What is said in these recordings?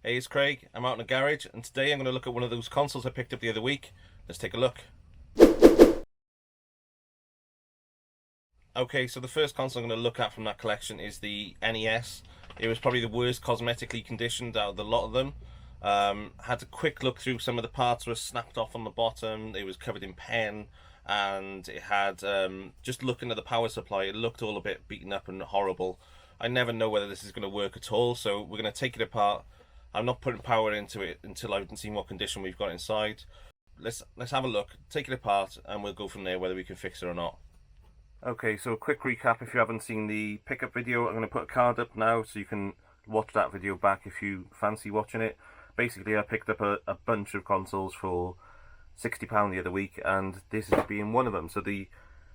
Hey, it's Craig. I'm out in the garage, and today I'm going to look at one of those consoles I picked up the other week. Let's take a look. Okay, so the first console I'm going to look at from that collection is the NES. It was probably the worst cosmetically conditioned out of the lot of them. Had a quick look through, some of the parts were snapped off on the bottom. It was covered in pen, and it had, just looking at the power supply, it looked all a bit beaten up and horrible. I never know whether this is going to work at all, so we're going to take it apart. I'm not putting power into it until I've seen what condition we've got inside. Let's have a look, take it apart, and we'll go from there whether we can fix it or not. Okay, so a quick recap if you haven't seen the pickup video. I'm going to put a card up now so you can watch that video back if you fancy watching it. Basically, I picked up a bunch of consoles for £60 the other week, and this is being one of them. So the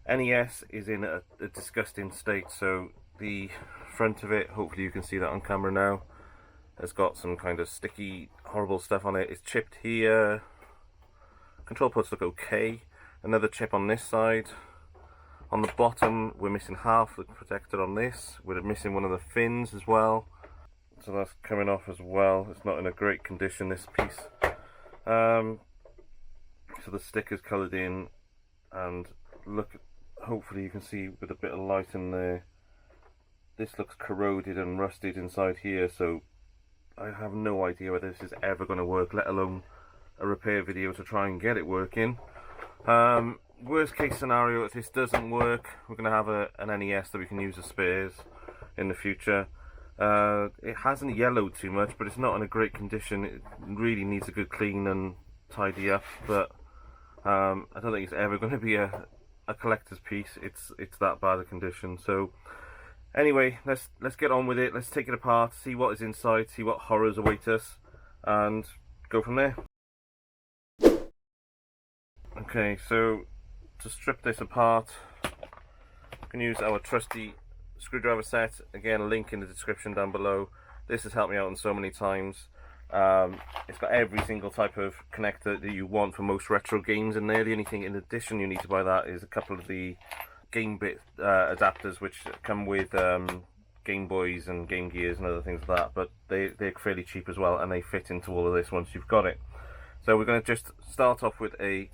NES is in a disgusting state, so the front of it, hopefully you can see that on camera now, has got some kind of sticky, horrible stuff on it. It's chipped here. Control ports look okay. Another chip on this side. On the bottom, we're missing half the protector on this. We're missing one of the fins as well. So that's coming off as well. It's not in a great condition, this piece. So the sticker's coloured in, and look, hopefully you can see with a bit of light in there, this looks corroded and rusted inside here, so I have no idea whether this is ever going to work, let alone a repair video to try and get it working. Worst case scenario, if this doesn't work, we're going to have an NES that we can use as spares in the future. It hasn't yellowed too much, but it's not in a great condition. It really needs a good clean and tidy up, but I don't think it's ever going to be a collector's piece. It's that bad a condition. So anyway, let's get on with it. Let's take it apart, see what is inside, see what horrors await us, and go from there. Okay, so to strip this apart, you can use our trusty screwdriver set. Again, a link in the description down below. This has helped me out on so many times. It's got every single type of connector that you want for most retro games in there. The only thing in addition you need to buy that is a couple of the Game Bit adapters, which come with Game Boys and Game Gears and other things like that, but they're fairly cheap as well, and they fit into all of this once you've got it. So we're going to just start off with a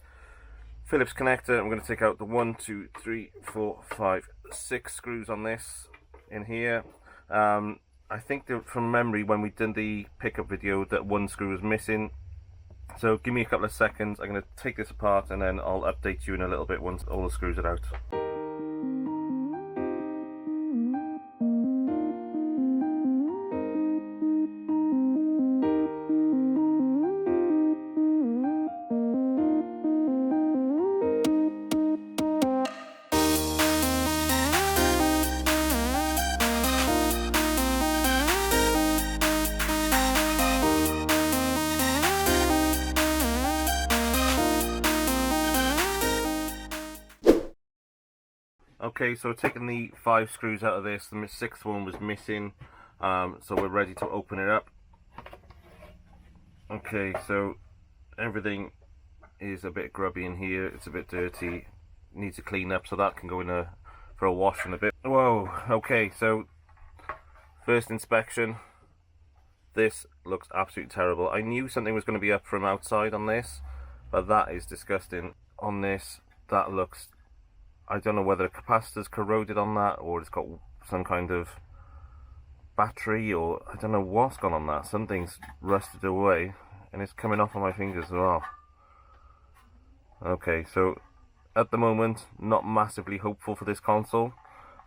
Phillips connector, and we're going to take out the 1, 2, 3, 4, 5, 6 screws on this in here. I think that from memory when we did the pickup video that one screw was missing, so give me a couple of seconds. I'm going to take this apart and then I'll update you in a little bit once all the screws are out. Okay, so taking the 5 screws out of this, the 6th one was missing, so we're ready to open it up. Okay, so everything is a bit grubby in here, it's a bit dirty, needs to clean up, so that can go in for a wash in a bit. Whoa, okay, so first inspection, this looks absolutely terrible. I knew something was going to be up from outside on this, but that is disgusting. On this, that looks, I don't know whether the capacitor's corroded on that, or it's got some kind of battery, or I don't know what's gone on that. Something's rusted away, and it's coming off on my fingers as well. Okay, so at the moment, not massively hopeful for this console,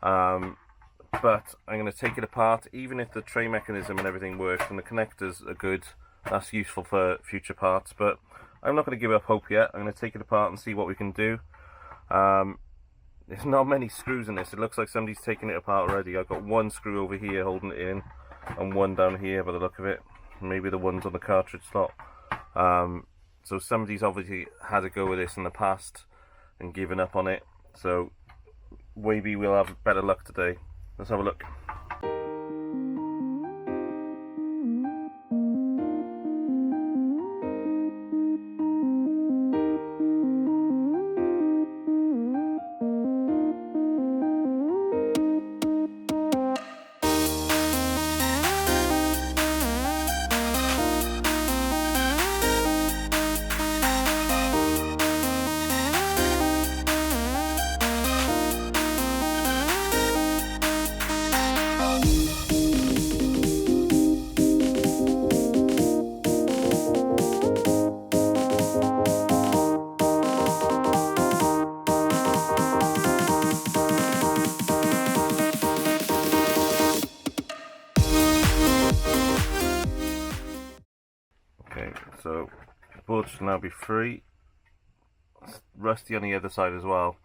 but I'm going to take it apart. Even if the tray mechanism and everything works and the connectors are good, that's useful for future parts, but I'm not going to give up hope yet. I'm going to take it apart and see what we can do. There's not many screws in this. It looks like somebody's taken it apart already. I've got one screw over here holding it in, and one down here by the look of it. Maybe the one's on the cartridge slot. So somebody's obviously had a go with this in the past and given up on it. So maybe we'll have better luck today. Let's have a look. Okay, so the board should now be free. It's rusty on the other side as well,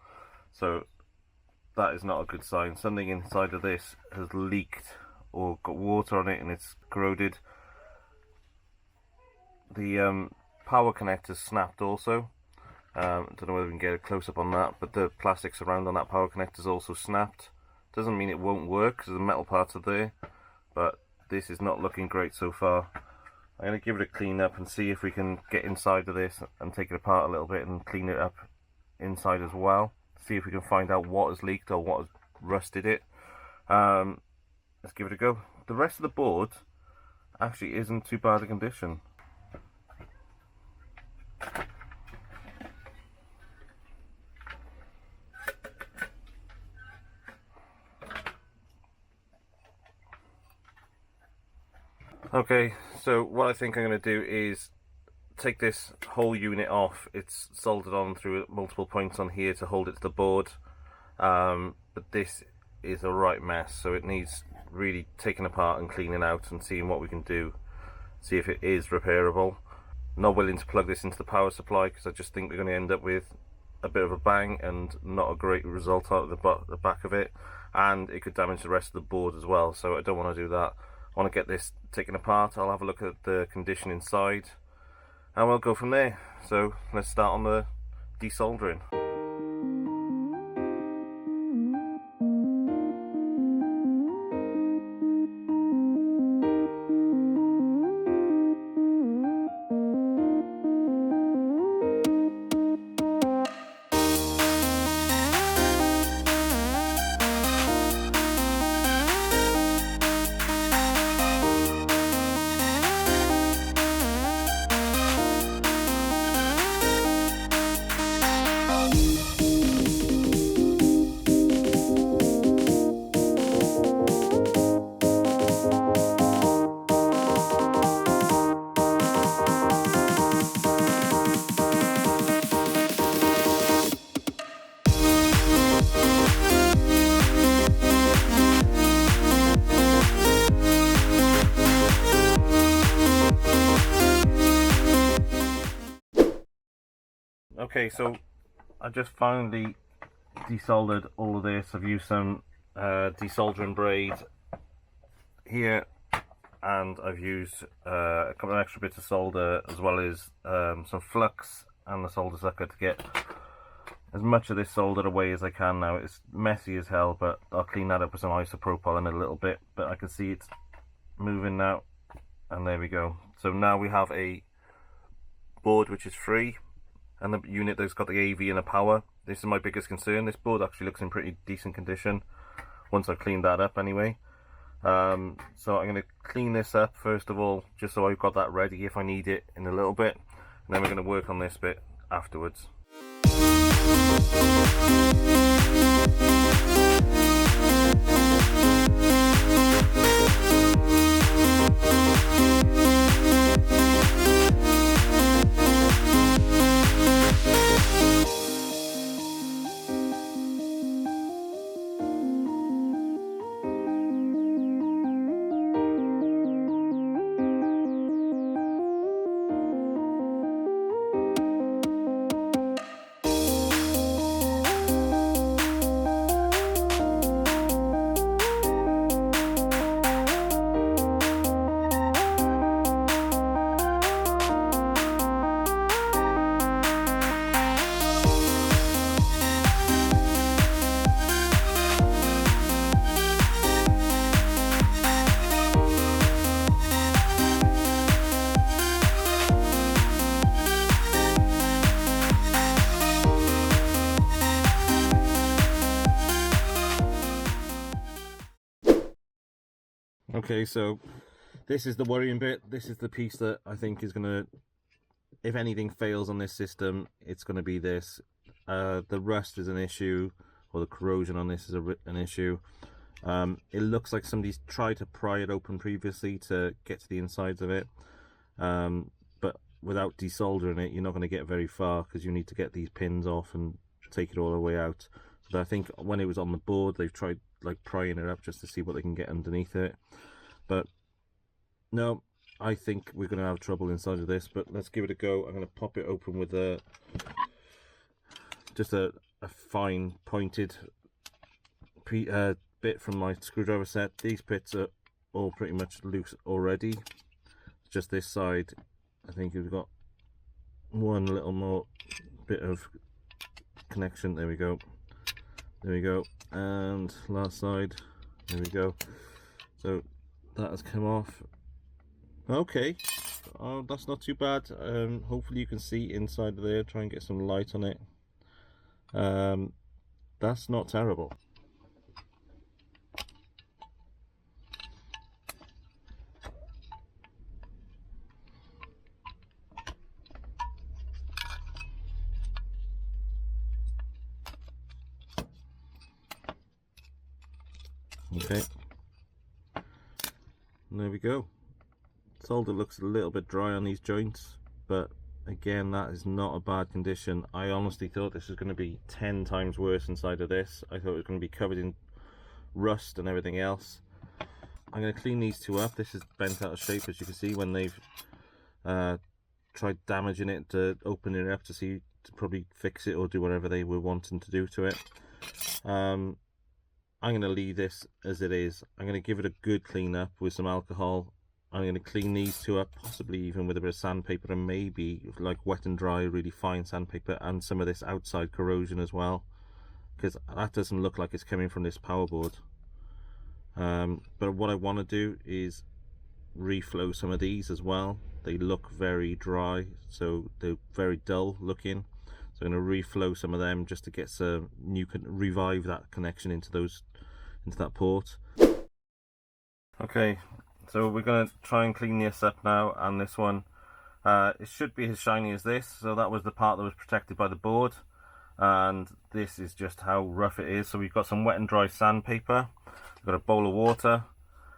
so that is not a good sign. Something inside of this has leaked or got water on it and it's corroded. The power connector's snapped also. Don't know whether we can get a close-up on that, but the plastic surround on that power connector is also snapped. Doesn't mean it won't work because the metal parts are there, but this is not looking great so far. I'm going to give it a clean up and see if we can get inside of this and take it apart a little bit and clean it up inside as well. See if we can find out what has leaked or what has rusted it. Let's give it a go. The rest of the board actually isn't too bad a condition. Okay, so what I think I'm going to do is take this whole unit off. It's soldered on through multiple points on here to hold it to the board, but this is a right mess, so it needs really taking apart and cleaning out and seeing what we can do, see if it is repairable. Not willing to plug this into the power supply because I just think we're going to end up with a bit of a bang and not a great result out of the back of it, and it could damage the rest of the board as well, so I don't want to do that. I want to get this taken apart. I'll have a look at the condition inside and we'll go from there. So let's start on the desoldering. Okay, so I just finally desoldered all of this. I've used some desoldering braid here, and I've used a couple of extra bits of solder as well as some flux and the solder sucker to get as much of this soldered away as I can now. It's messy as hell, but I'll clean that up with some isopropyl in a little bit. But I can see it's moving now, and there we go. So now we have a board which is free, and the unit that's got the AV and the power. This is my biggest concern. This board actually looks in pretty decent condition once I've cleaned that up anyway. So I'm going to clean this up first of all, just so I've got that ready if I need it in a little bit, and then we're going to work on this bit afterwards. Okay, so this is the worrying bit. This is the piece that I think is going to, if anything fails on this system, it's going to be this. The rust is an issue, or the corrosion on this is an issue. It looks like somebody's tried to pry it open previously to get to the insides of it, but without desoldering it, you're not going to get very far because you need to get these pins off and take it all the way out. So I think when it was on the board, they've tried like prying it up just to see what they can get underneath it. But no, I think we're going to have trouble inside of this, but let's give it a go. I'm going to pop it open with just a fine pointed bit from my screwdriver set. These bits are all pretty much loose already. Just this side, I think we've got one little more bit of connection. There we go. There we go. And last side. There we go. So that has come off. Okay. Oh, that's not too bad. Hopefully you can see inside there. Try and get some light on it. That's not terrible. Okay, there we go. Solder looks a little bit dry on these joints, but again, that is not a bad condition. I honestly thought this was going to be 10 times worse inside of this. I thought it was going to be covered in rust and everything else. I'm going to clean these two up. This is bent out of shape, as you can see, when they've tried damaging it to open it up to probably fix it or do whatever they were wanting to do to it. I'm going to leave this as it is. I'm going to give it a good clean up with some alcohol. I'm going to clean these two up, possibly even with a bit of sandpaper, and maybe like wet and dry, really fine sandpaper, and some of this outside corrosion as well, because that doesn't look like it's coming from this power board. But what I want to do is reflow some of these as well. They look very dry, so they're very dull looking. So I'm going to reflow some of them just to get some revive that connection into that port. Okay, so we're going to try and clean this up now, and this one, it should be as shiny as this. So that was the part that was protected by the board, and this is just how rough it is. So we've got some wet and dry sandpaper, we've got a bowl of water,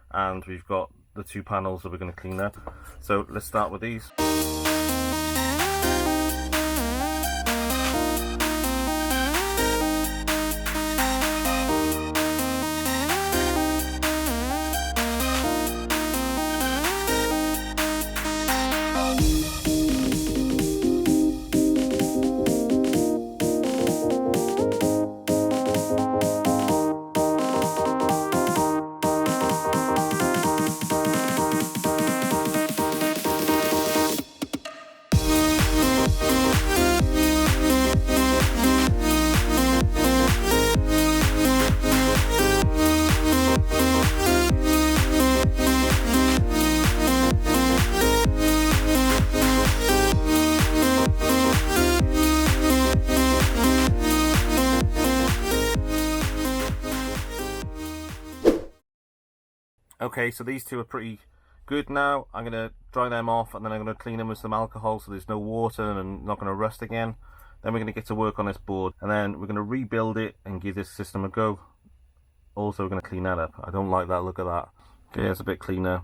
and we've got the two panels that we're going to clean up. So let's start with these. Okay, so these two are pretty good now. I'm going to dry them off, and then I'm going to clean them with some alcohol so there's no water and not going to rust again. Then we're going to get to work on this board, and then we're going to rebuild it and give this system a go. Also, we're going to clean that up. I don't like that look of that. Okay, it's a bit cleaner.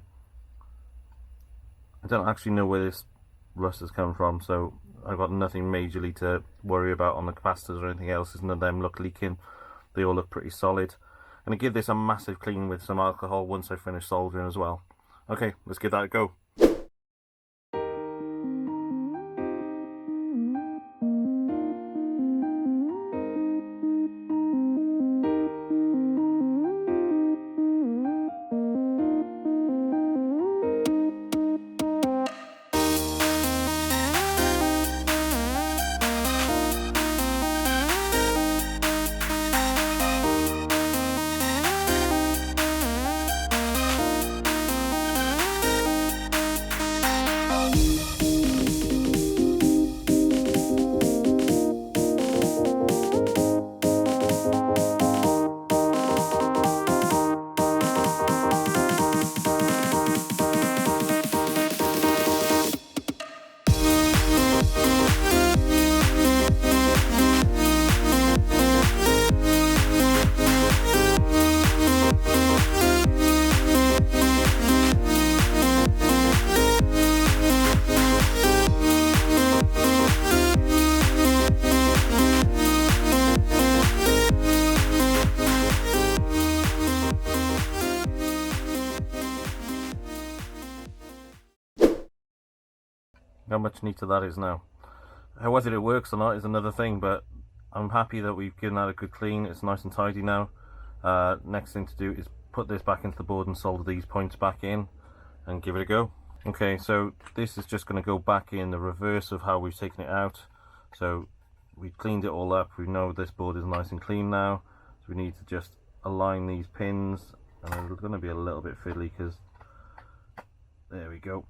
I don't actually know where this rust has come from, so I've got nothing majorly to worry about on the capacitors or anything else. None of them look leaking. They all look pretty solid. I'm going to give this a massive clean with some alcohol once I finish soldering as well. Okay, let's give that a go. How much neater that is now. Whether it works or not is another thing, but I'm happy that we've given that a good clean. It's nice and tidy now. Next thing to do is put this back into the board and solder these points back in and give it a go. Okay, so this is just going to go back in the reverse of how we've taken it out. So we've cleaned it all up. We know this board is nice and clean now. So we need to just align these pins, and it's going to be a little bit fiddly because there we go,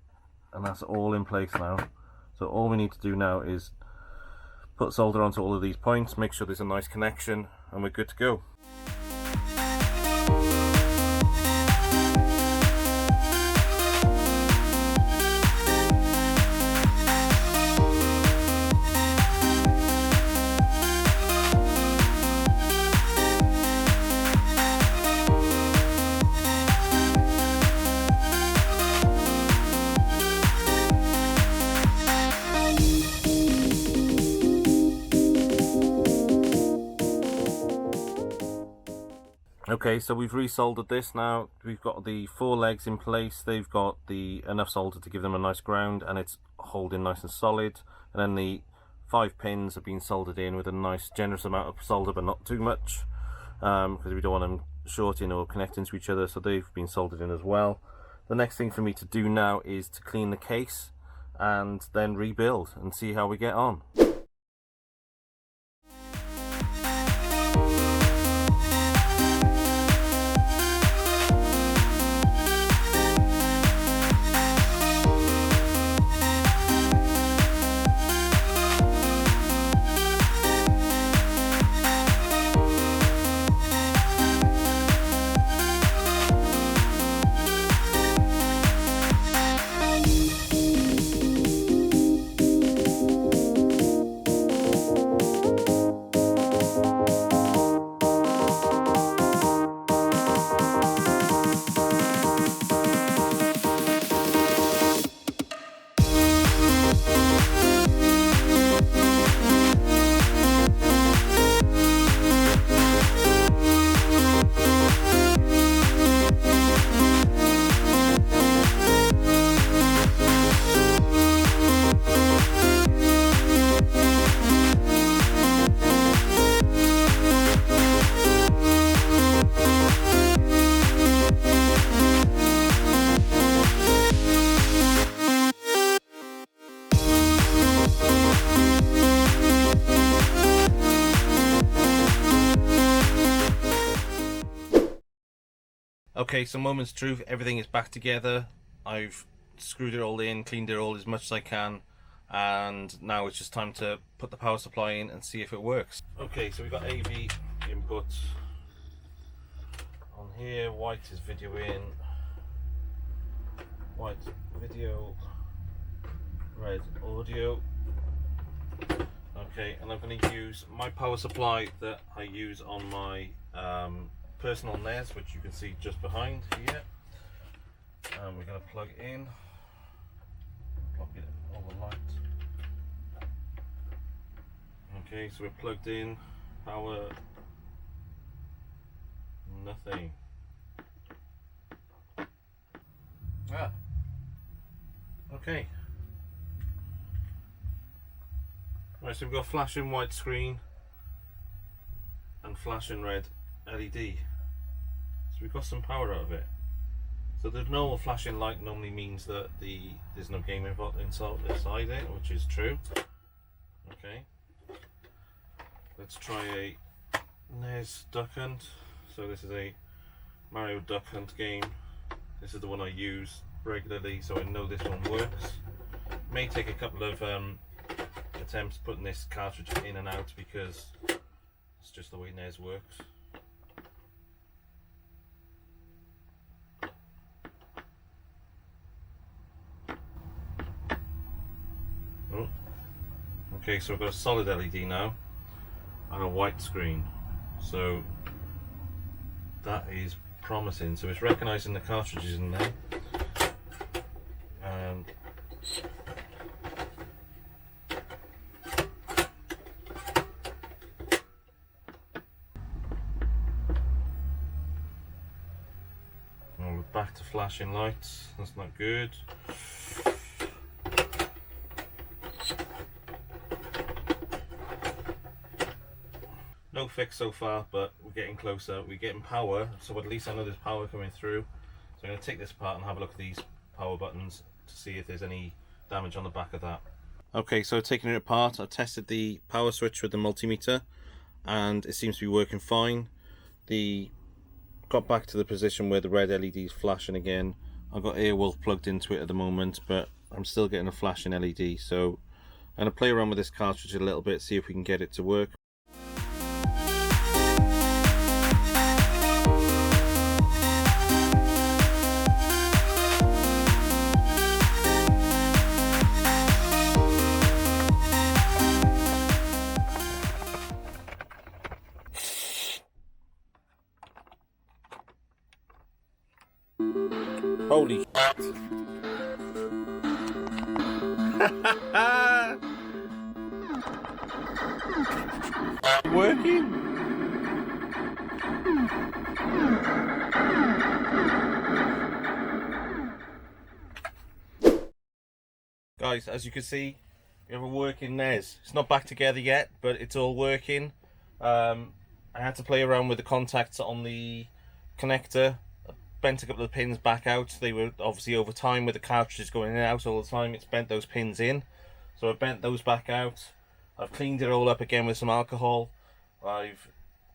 and that's all in place now. So all we need to do now is put solder onto all of these points, make sure there's a nice connection, and we're good to go. Okay, so we've resoldered this now. We've got the 4 legs in place. They've got enough solder to give them a nice ground, and it's holding nice and solid. And then the 5 pins have been soldered in with a nice generous amount of solder, but not too much, because we don't want them shorting or connecting to each other, so they've been soldered in as well. The next thing for me to do now is to clean the case and then rebuild and see how we get on. Okay, so moment's truth, everything is back together. I've screwed it all in, cleaned it all as much as I can, and now it's just time to put the power supply in and see if it works. Okay, so we've got AV input on here, white is video in, white video, red audio. Okay, and I'm going to use my power supply that I use on my personal NES, which you can see just behind here. And we're going to plug in, plug it on the light. Okay, so we're plugged in, power, nothing. Okay. Right, so we've got a flashing white screen and flashing red LED. So we've got some power out of it. So the normal flashing light normally means that there's no game inside it, which is true. Okay. Let's try a NES Duck Hunt. So this is a Mario Duck Hunt game. This is the one I use regularly, so I know this one works. May take a couple of attempts putting this cartridge in and out because it's just the way NES works. Oh. Okay, so I've got a solid LED now and a white screen, so that is promising. So it's recognizing the cartridges in there, and we're back to flashing lights. That's not good. No fix so far, but we're getting closer. We're getting power, so at least I know there's power coming through. So I'm going to take this apart and have a look at these power buttons to see if there's any damage on the back of that. Okay, so taking it apart, I tested the power switch with the multimeter and it seems to be working fine. Got back to the position where the red LED is flashing again. I've got Airwolf plugged into it at the moment, but I'm still getting a flashing LED, so I'm going to play around with this cartridge a little bit, see if we can get it to work. Holy working? Guys, as you can see, we have a working NES. It's not back together yet, but it's all working. I had to play around with the contacts on the connector. Bent a couple of the pins back out. They were obviously over time with the cartridges going in and out all the time. It's bent those pins in, so I bent those back out. I've cleaned it all up again with some alcohol. I've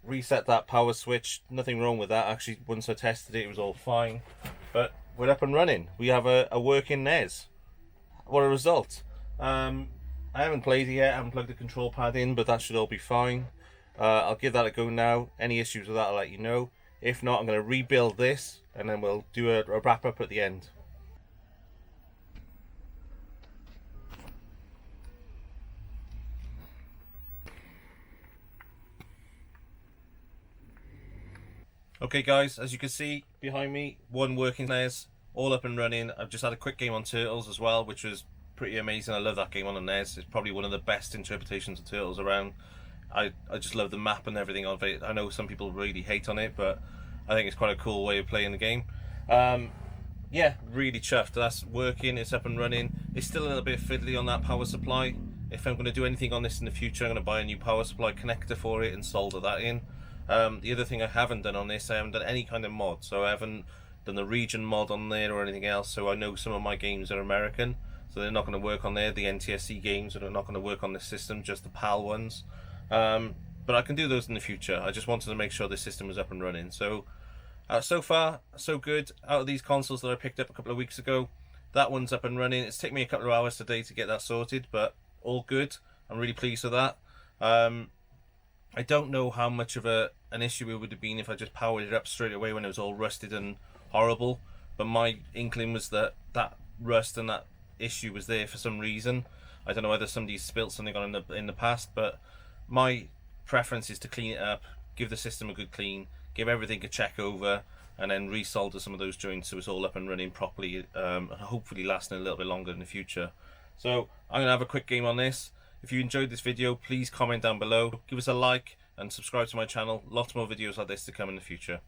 reset that power switch. Nothing wrong with that actually. Once I tested it, it was all fine. But we're up and running. We have a working NES. What a result! I haven't played it yet. I haven't plugged the control pad in, but that should all be fine. I'll give that a go now. Any issues with that, I'll let you know. If not, I'm going to rebuild this and then we'll do a wrap up at the end. Okay guys, as you can see behind me, one working NES, all up and running. I've just had a quick game on Turtles as well, which was pretty amazing. I love that game on the NES. It's probably one of the best interpretations of Turtles around. I just love the map and everything of it. I know some people really hate on it, but I think it's quite a cool way of playing the game. Yeah, really chuffed. That's working, it's up and running. It's still a little bit fiddly on that power supply. If I'm going to do anything on this in the future, I'm going to buy a new power supply connector for it and solder that in. The other thing I haven't done on this, I haven't done any kind of mod. So I haven't done the region mod on there or anything else. So I know some of my games are American, so they're not going to work on there. The NTSC games are not going to work on this system, just the PAL ones. But I can do those in the future. I just wanted to make sure the system was up and running. So so far, so good. Out of these consoles that I picked up a couple of weeks ago, that one's up and running. It's taken me a couple of hours today to get that sorted, but all good. I'm really pleased with that. I don't know how much of an issue it would have been if I just powered it up straight away when it was all rusted and horrible, but my inkling was that that rust and that issue was there for some reason. I don't know whether somebody spilt something on in the past, but my preference is to clean it up, give the system a good clean, give everything a check over, and then resolder some of those joints so it's all up and running properly, and hopefully lasting a little bit longer in the future. So I'm going to have a quick game on this. If you enjoyed this video, please comment down below, give us a like and subscribe to my channel. Lots more videos like this to come in the future.